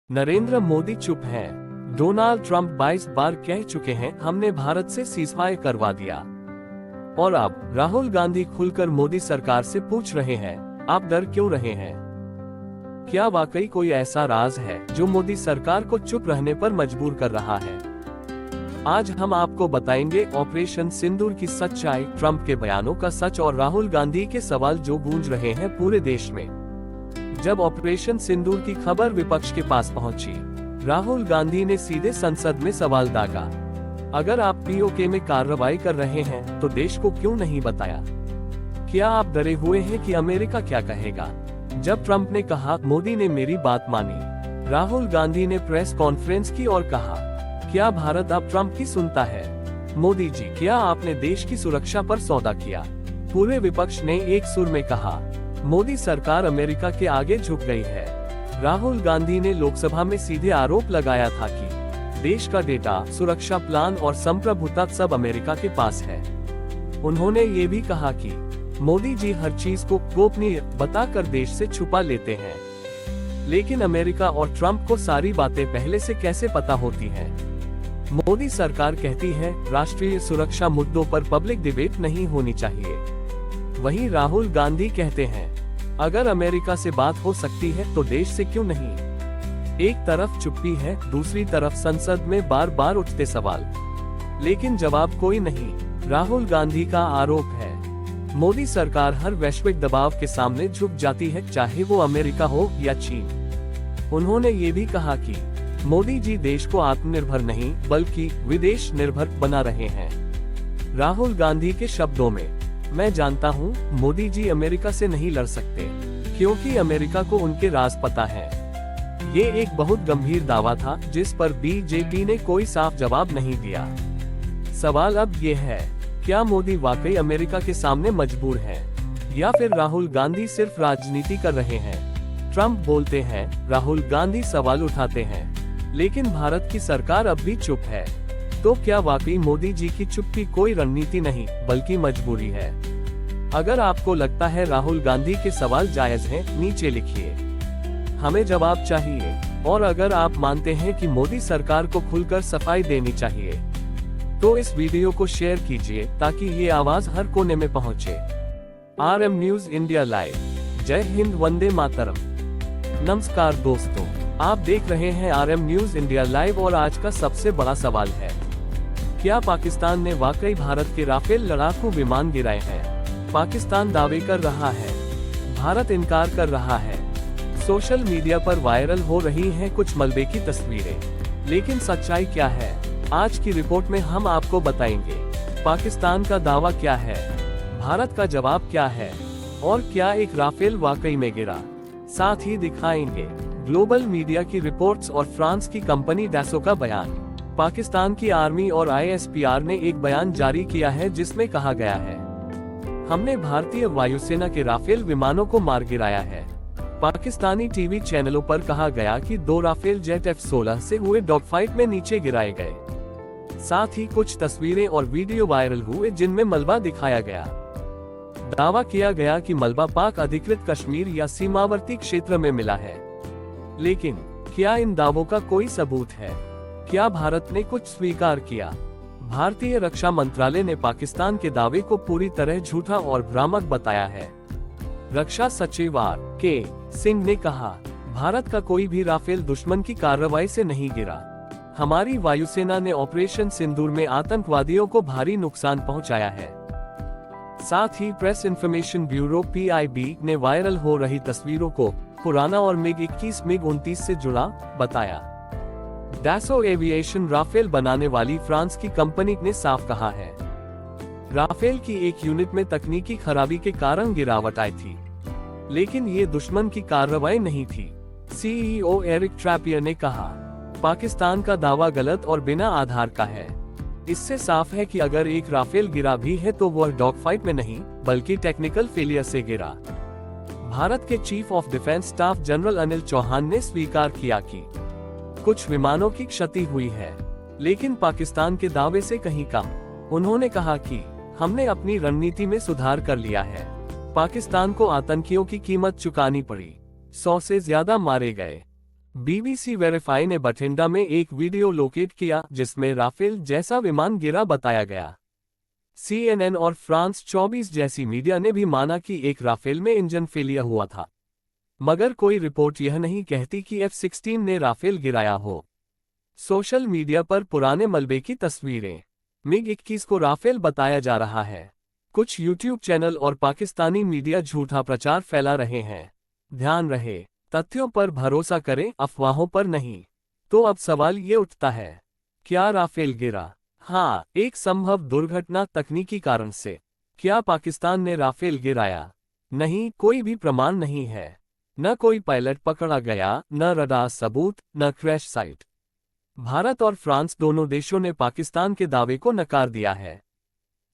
नरेंद्र मोदी चुप हैं। Donald Trump 22 बार कह चुके हैं हमने भारत से सीजफायर करवा दिया। और अब राहुल गांधी खुलकर मोदी सरकार से पूछ रहे हैं, आप डर क्यों रहे हैं? क्या वाकई कोई ऐसा राज है जो मोदी सरकार को चुप रहने पर मजबूर कर रहा है? आज हम आपको बताएंगे ऑपरेशन सिंदूर की सच्चाई, ट्रंप के बयानों का सच और राहुल गांधी के सवाल जो गूंज रहे हैं पूरे देश में। जब ऑपरेशन सिंदूर की खबर विपक्ष के पास पहुंची, राहुल गांधी ने सीधे संसद में सवाल दागा, अगर आप पीओके में कार्रवाई कर रहे हैं तो देश को क्यों नहीं बताया? क्या आप डरे हुए हैं कि अमेरिका क्या कहेगा? जब ट्रंप ने कहा मोदी ने मेरी बात मानी, राहुल गांधी ने प्रेस कॉन्फ्रेंस की और कहा, क्या भारत अब ट्रंप की सुनता है? मोदी जी, क्या आपने देश की सुरक्षा पर सौदा किया? पूरे विपक्ष ने एक सुर में कहा, मोदी सरकार अमेरिका के आगे झुक गई है। राहुल गांधी ने लोकसभा में सीधे आरोप लगाया था कि देश का डेटा, सुरक्षा प्लान और संप्रभुता सब अमेरिका के पास है। उन्होंने ये भी कहा कि मोदी जी हर चीज को गोपनीय बताकर देश से छुपा लेते हैं। लेकिन अमेरिका और ट्रंप को सारी बातें पहले से कैसे पता होती हैं? मोदी सरकार कहती है राष्ट्रीय सुरक्षा मुद्दों पर पब्लिक डिबेट नहीं होनी चाहिए। वहीं राहुल गांधी कहते हैं अगर अमेरिका से बात हो सकती है तो देश से क्यों नहीं? एक तरफ चुप्पी है, दूसरी तरफ संसद में बार बार उठते सवाल, लेकिन जवाब कोई नहीं। राहुल गांधी का आरोप है मोदी सरकार हर वैश्विक दबाव के सामने झुक जाती है, चाहे वो अमेरिका हो या चीन। उन्होंने ये भी कहा कि मोदी जी देश को आत्मनिर्भर नहीं बल्कि विदेश निर्भर बना रहे हैं। राहुल गांधी के शब्दों में, मैं जानता हूं मोदी जी अमेरिका से नहीं लड़ सकते क्योंकि अमेरिका को उनके राज पता है। ये एक बहुत गंभीर दावा था जिस पर बीजेपी ने कोई साफ जवाब नहीं दिया। सवाल अब ये है, क्या मोदी वाकई अमेरिका के सामने मजबूर है या फिर राहुल गांधी सिर्फ राजनीति कर रहे हैं? ट्रंप बोलते हैं, राहुल गांधी सवाल उठाते हैं, लेकिन भारत की सरकार अब भी चुप है। तो क्या वाकई मोदी जी की चुप्पी कोई रणनीति नहीं बल्कि मजबूरी है? अगर आपको लगता है राहुल गांधी के सवाल जायज हैं, नीचे लिखिए, हमें जवाब चाहिए। और अगर आप मानते हैं कि मोदी सरकार को खुलकर सफाई देनी चाहिए तो इस वीडियो को शेयर कीजिए ताकि ये आवाज हर कोने में पहुंचे। RM news India live. जय हिंद, वंदे मातरम। नमस्कार दोस्तों, आप देख रहे हैं RM न्यूज इंडिया लाइव और आज का सबसे बड़ा सवाल है, क्या पाकिस्तान ने वाकई भारत के राफेल लड़ाकू विमान गिराए हैं? पाकिस्तान दावे कर रहा है, भारत इनकार कर रहा है। सोशल मीडिया पर वायरल हो रही हैं कुछ मलबे की तस्वीरें, लेकिन सच्चाई क्या है? आज की रिपोर्ट में हम आपको बताएंगे पाकिस्तान का दावा क्या है, भारत का जवाब क्या है और क्या एक राफेल वाकई में गिरा। साथ ही दिखाएंगे ग्लोबल मीडिया की रिपोर्ट्स और फ्रांस की कंपनी डैसो का बयान। पाकिस्तान की आर्मी और ISPR ने एक बयान जारी किया है जिसमें कहा गया है, हमने भारतीय वायुसेना के राफेल विमानों को मार गिराया है। पाकिस्तानी टीवी चैनलों पर कहा गया कि 2 राफेल जेट F-16 से हुए डॉगफाइट में नीचे गिराए गए। साथ ही कुछ तस्वीरें और वीडियो वायरल हुए जिनमें मलबा दिखाया गया। दावा किया गया कि मलबा पाक अधिकृत कश्मीर या सीमावर्ती क्षेत्र में मिला है। लेकिन क्या इन दावों का कोई सबूत है? क्या भारत ने कुछ स्वीकार किया? भारतीय रक्षा मंत्रालय ने पाकिस्तान के दावे को पूरी तरह झूठा और भ्रामक बताया है। रक्षा सचिव R.K. सिंह ने कहा, भारत का कोई भी राफेल दुश्मन की कार्रवाई से नहीं गिरा। हमारी वायुसेना ने ऑपरेशन सिंदूर में आतंकवादियों को भारी नुकसान पहुंचाया है। साथ ही प्रेस इंफॉर्मेशन ब्यूरो PIB ने वायरल हो रही तस्वीरों को पुराना और MiG-21 MiG-29 से जुड़ा बताया। डैसो एविएशन राफेल बनाने वाली फ्रांस की कंपनी ने साफ कहा है, राफेल की एक यूनिट में तकनीकी खराबी के कारण गिरावट आई थी, लेकिन ये दुश्मन की कार्रवाई नहीं थी। CEO एरिक ट्रैपियर ने कहा, पाकिस्तान का दावा गलत और बिना आधार का है। इससे साफ है कि अगर एक राफेल गिरा भी है तो वह डॉगफाइट में नहीं बल्कि टेक्निकल फेलियर से गिरा। भारत के chief of defence staff general Anil Chauhan ने स्वीकार किया कि कुछ विमानों की क्षति हुई है, लेकिन पाकिस्तान के दावे से कहीं कम। उन्होंने कहा कि हमने अपनी रणनीति में सुधार कर लिया है। पाकिस्तान को आतंकियों की कीमत चुकानी पड़ी, 100 से ज्यादा मारे गए। बीबीसी वेरीफाई ने बठिंडा में एक वीडियो लोकेट किया जिसमें राफेल जैसा विमान गिरा बताया गया। CNN और फ्रांस 24 जैसी मीडिया ने भी माना कि एक राफेल में इंजन फेलियर हुआ था, मगर कोई रिपोर्ट यह नहीं कहती कि F-16 ने राफेल गिराया हो। सोशल मीडिया पर पुराने मलबे की तस्वीरें, MiG-21 को राफेल बताया जा रहा है। कुछ यूट्यूब चैनल और पाकिस्तानी मीडिया झूठा प्रचार फैला रहे हैं। ध्यान रहे, तथ्यों पर भरोसा करें, अफवाहों पर नहीं। तो अब सवाल ये उठता है, क्या राफेल गिरा? हाँ, एक संभव दुर्घटना तकनीकी कारण से। क्या पाकिस्तान ने राफेल गिराया? नहीं, कोई भी प्रमाण नहीं है। न कोई पायलट पकड़ा गया, न रडार सबूत, न क्रैश साइट। भारत और फ्रांस दोनों देशों ने पाकिस्तान के दावे को नकार दिया है।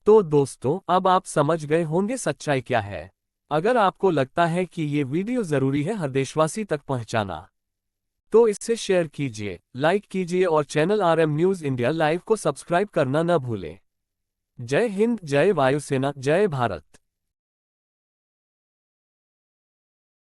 तो दोस्तों, अब आप समझ गए होंगे सच्चाई क्या है। अगर आपको लगता है कि ये वीडियो जरूरी है हर देशवासी तक पहुंचाना, तो इससे शेयर कीजिए, लाइक कीजिए और channel RM news India live को सब्सक्राइब करना न भूलें। जय हिंद, जय वायुसेना, जय भारत।